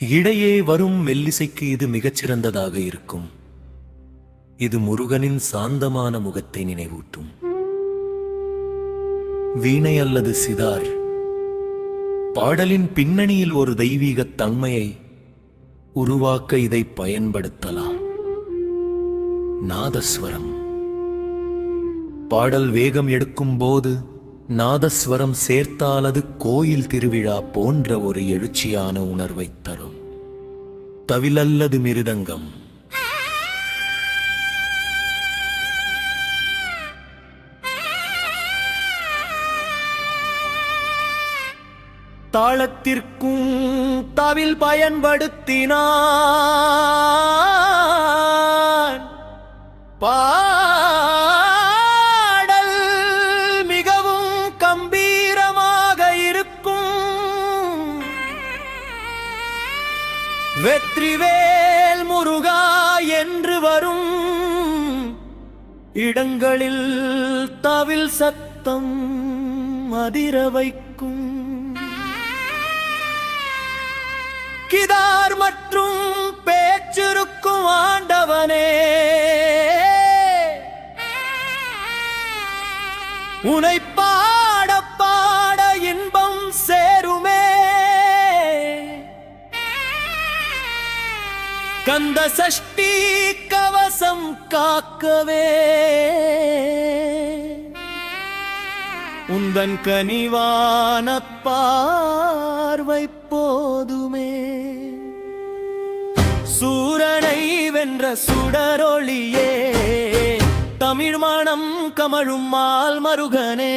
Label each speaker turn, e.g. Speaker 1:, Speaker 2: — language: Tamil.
Speaker 1: இடையே வரும் மெல்லிசைக்கு இது மிகச்சிறந்ததாக இருக்கும். இது முருகனின் சாந்தமான முகத்தை நினைவூட்டும். வீணை அல்லது சிதார் பாடலின் பின்னணியில் ஒரு தெய்வீக தன்மையை உருவாக்க இதை பயன்படுத்தலாம். நாதஸ்வரம் பாடல் வேகம் எடுக்கும் போது நாதஸ்வரம் சேர்த்தால் அது கோயில் திருவிழா போன்ற ஒரு எழுச்சியான உணர்வை தரும். தவில் அல்லது மிருதங்கம் தாளத்திற்கும் தவில் பயன்படுத்தினான் பாடல் மிகவும் கம்பீரமாக இருக்கும். வெற்றிவேல் முருகா என்று வரும் இடங்களில் தவில் சத்தம் அதிர வைக்கும். கிதார் மற்றும் பேச்சிருக்கும் ஆண்டவனே, உனை பாட பாட இன்பம் சேருமே. கந்த சஷ்டி கவசம் காக்கவே உந்தன் கனிவான பார்வை போதுமே. சூரனை வென்ற சுடரொளியே, தமிழ் மணம் கமழும் மால் மருகனே.